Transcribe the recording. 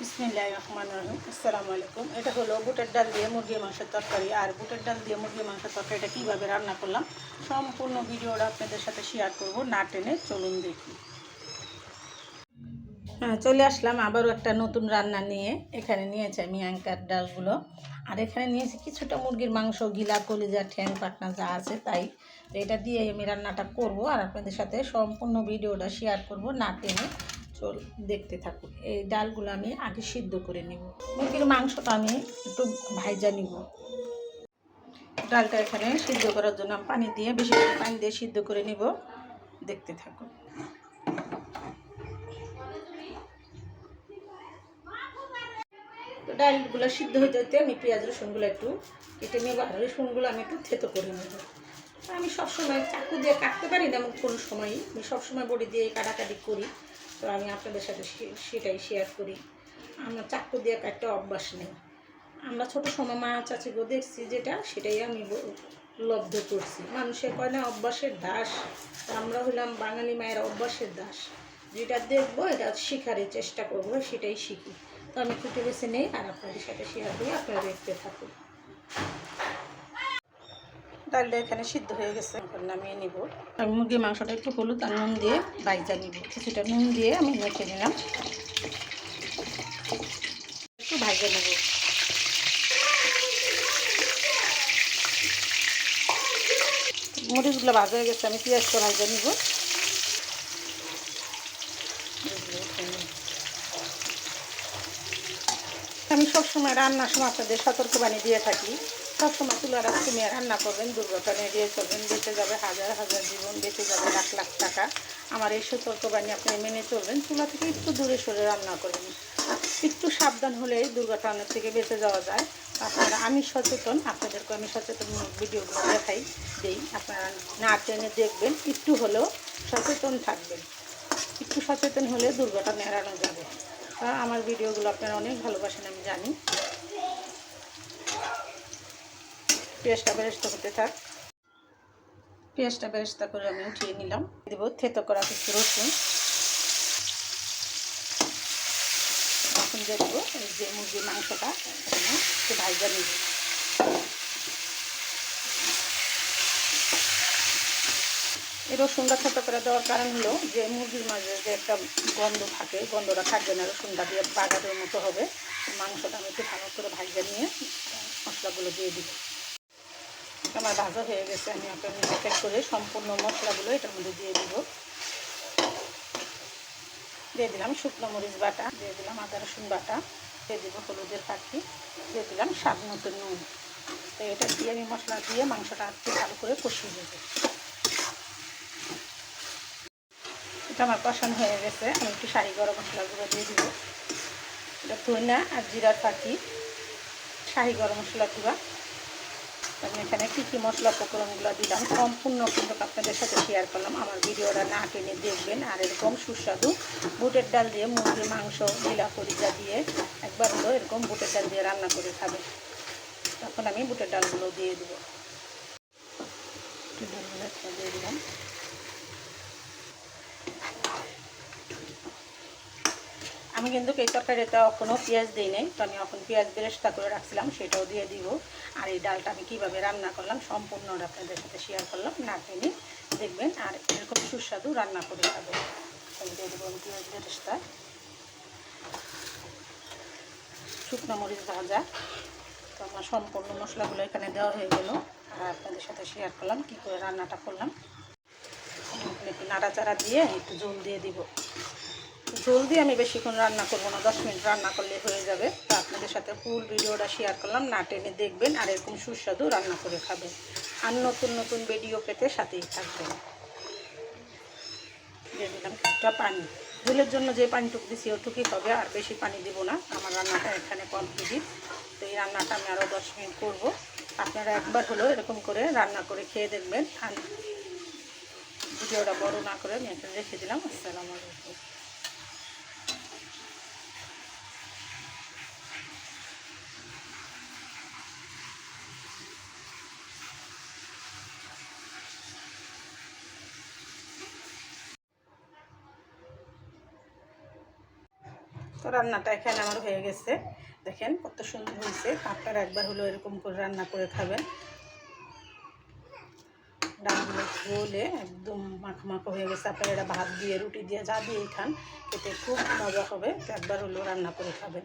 বিসমিল্লাহির রহমানির রহিম। আসসালামু আলাইকুম। এটা হলো বুটের ডাল দিয়ে মুরগির মাংসের তরকারি। আর বুটের ডাল দিয়ে মুরগির মাংসের তরকারিটা কীভাবে রান্না করলাম সম্পূর্ণ ভিডিওটা আপনাদের সাথে শেয়ার করব, না টেনে চলুন দেখি। হ্যাঁ, চলে আসলাম আবারও একটা নতুন রান্না নিয়ে। এখানে নিয়েছি আমি অ্যাঙ্কার ডালগুলো, আর এখানে নিয়েছি কিছুটা মুরগির মাংস, গিলা, কলিজা, ঠ্যাং, পাটনা যা আছে তাই। তো এটা দিয়ে আমি রান্নাটা করব আর আপনাদের সাথে সম্পূর্ণ ভিডিওটা শেয়ার করব, না টেনে দেখতে থাকুন। এই ডালগুলো আমি আগে সিদ্ধ করে নিব। মুরগির মাংসটা আমি একটু ভাইজা নিব। ডালটা এখানে সিদ্ধ করার জন্য পানি দিয়ে বেশি করে পানি দিয়ে সিদ্ধ করে নিব, দেখতে থাকুন। তো ডালগুলো সিদ্ধ হয়ে যেতে আমি পেঁয়াজ রসুনগুলো একটু কেটে নেব, আর রসুনগুলো আমি একটু থেতো করে নেব। আমি সবসময় চাকু দিয়ে কাটতে পারি না, এমন কোনো সময়ই আমি সবসময় বড়ি দিয়ে কাটাকাটি করি। তো আমি আপনাদের সাথে সেটাই শেয়ার করি। আমার চাকু দিয়ে কাটতে অভ্যাস নেই। আমরা ছোটো সময় মা চাচিগো দেখছি যেটা, সেটাই আমি লব্ধ করছি। মানুষে কয় না অভ্যাসের দাস, আমরা হলাম বাঙালি মায়ের অভ্যাসের দাস। যেটা দেখবো এটা শেখারই চেষ্টা করবো, সেটাই শিখি। তো আমি ফুটে বেছে নেই আর আপনাদের সাথে শেয়ার করি, আপনারা দেখতে থাকুন। ডালটা এখানে সিদ্ধ হয়ে গেছে, এখন নামিয়ে নিব। আমি মুরগির মাংসটা একটু হলুদ আর নুন দিয়ে ভাইজা নিব। কিছুটা নুন দিয়ে আমি মেখে নিলাম, একটু ভাইজা নেব। মরিচগুলো ভাজা হয়ে গেছে, আমি পেঁয়াজটা ভাজা নিব। আমি সবসময় রান্নার সময় আপনাদের সতর্কবাণী দিয়ে থাকি, সবসময় চুলার আঁচ কমিয়ে রান্না করবেন, দুর্ঘটনা এড়িয়ে চলবেন, বেঁচে যাবে হাজার হাজার জীবন, বেঁচে যাবে লাখ লাখ টাকা। আমার এই সতর্কবাণী আপনি মেনে চলবেন। চুলা থেকে একটু দূরে সরে রান্না করবেন, একটু সাবধান হলেই দুর্ঘটনার থেকে বেঁচে যাওয়া যায়। আপনারা, আমি সচেতন, আপনাদেরকে আমি সচেতন ভিডিওগুলো দিই, আপনারা না টেনে দেখবেন, একটু হলেও সচেতন থাকবেন। একটু সচেতন হলে দুর্ঘটনা এড়ানো যাবে। আমার ভিডিওগুলো আপনারা অনেক ভালোবাসেন আমি জানি। পেঁয়াজটা বেরেস্তা করতে থাক। পেঁয়াজটা বেরেস্তা করে আমি উঠিয়ে নিলাম। দেবো থেতো করা কিছু রসুন। এখন দিয়ে দেবো এই যে মুরগির মাংসটা এখানে একটু ভাজা নিব। এই রসুনটা থেতো করে দেওয়ার কারণ হলো যে মুরগির মাঝে যে একটা গন্ধ থাকে, গন্ধটা থাকবে না, রসুনটা দিয়ে বাগারের মতো হবে। মাংসটা আমি একটু ভালো করে ভাজা নিয়ে মশলাগুলো দিয়ে দিব। আমার ভাজা হয়ে গেছে, আমি আপনাদের এক এক করে সম্পূর্ণ মশলাগুলো এটার মধ্যে দিয়ে দিব। দিয়ে দিলাম শুকনো মরিচ বাটা, দিয়ে দিলাম আদা রসুন বাটা, দিয়ে দিব হলুদের পাখি, দিয়ে দিলাম স্বাদ মতো নুন। তো এটা দিয়ে আমি মশলা দিয়ে মাংসটা একটু ভালো করে কষিয়ে দেবো। এটা আমার কষানো হয়ে গেছে, আমি একটু শাহি গরম মশলাগুলো দিয়ে দিব। এটা ধনিয়া আর জিরার পাখি, শাহি গরম মশলা দিবা। আমি এখানে কী কী মশলা উপকরণগুলো দিলাম সম্পূর্ণ কিন্তু আপনাদের সাথে শেয়ার করলাম। আমার ভিডিওটা না টেনে দেখবেন। আর এরকম সুস্বাদু বুটের ডাল দিয়ে মুরগির মাংস, লীলা কলিজা দিয়ে একবার হলো এরকম বুটের ডাল দিয়ে রান্না করে খাবেন। তখন আমি বুটের ডালগুলো দিয়ে দেবো। বুটের ডালগুলো একটা দিয়ে দিলাম। আমি কিন্তু এই তরকারিটা এখনও পেঁয়াজ দিই নাই, তো আমি এখন পেঁয়াজ বেরেস্তা করে রাখছিলাম, সেটাও দিয়ে দিব। আর এই ডালটা আমি কীভাবে রান্না করলাম সম্পূর্ণটা আপনাদের সাথে শেয়ার করলাম, না টেনে দেখবেন আর এরকম সুস্বাদু রান্না করে খাবেন। আমি দিয়ে দেবো পেঁয়াজ বেরেস্তা, শুকনো মরিচ ভাজা। তো আমার সম্পূর্ণ মশলাগুলো এখানে দেওয়া হয়ে গেল, আর আপনাদের সাথে শেয়ার করলাম কী করে রান্নাটা করলাম। একটু নাড়াচাড়া দিয়ে একটু জল দিয়ে দিব। ঝোল দিয়ে আমি বেশিক্ষণ রান্না করবো না, 10 মিনিট রান্না করলে হয়ে যাবে। তো আপনাদের সাথে ফুল ভিডিওটা শেয়ার করলাম, না টেনে দেখবেন আর এরকম সুস্বাদু রান্না করে খাবেন। আর নতুন নতুন ভিডিও পেতে সাথেই থাকবেন। দিয়ে দিলাম কিছুটা পানি, ঝোলের জন্য যে পানিটুকু দিচ্ছি ওটুকুই হবে, আর বেশি পানি দেব না। আমার রান্নাটা এখানে কমপ্লিট। তো এই রান্নাটা আমি আরও 10 মিনিট করবো। আপনারা একবার হলেও এরকম করে রান্না করে খেয়ে দেখবেন। আর ভিডিওটা বড় না করে আমি এখানে রেখে দিলাম। আসসালামু আলাইকুম। তো রান্নাটা এখানে আমার হয়ে গেছে, দেখেন কত সুন্দর হয়েছে। আপনারা একবার হলো এরকম করে রান্না করে খাবেন। ডালগুলো গলে একদম মাখো মাখো হয়ে গেছে। আপনারা এটা ভাত দিয়ে, রুটি দিয়ে, যা দিয়েই খান, খেতে খুব মজা হবে। তো একবার হলো রান্না করে খাবেন।